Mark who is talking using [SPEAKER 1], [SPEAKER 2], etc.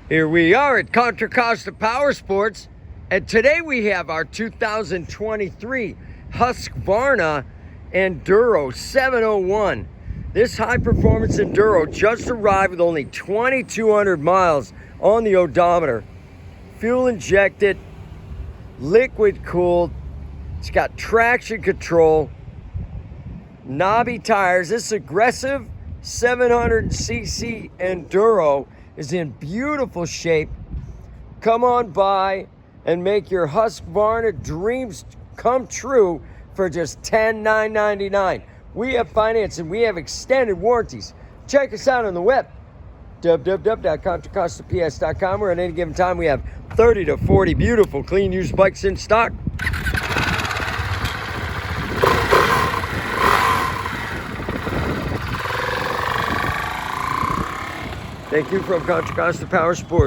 [SPEAKER 1] Here we are at Contra Costa Powersports, and today we have our 2023 Husqvarna Enduro 701. This high-performance Enduro just arrived with only 2,200 miles on the odometer. Fuel injected, liquid cooled. It's got traction control, knobby tires. This aggressive 700cc Enduro is in beautiful shape. Come on by and make your Husqvarna dreams come true for just $10,999. We have financing, we have extended warranties. Check us out on the web, www.contracostaps.com, where at any given time we have 30 to 40 beautiful, clean used bikes in stock. Thank you from Contra Costa Powersports.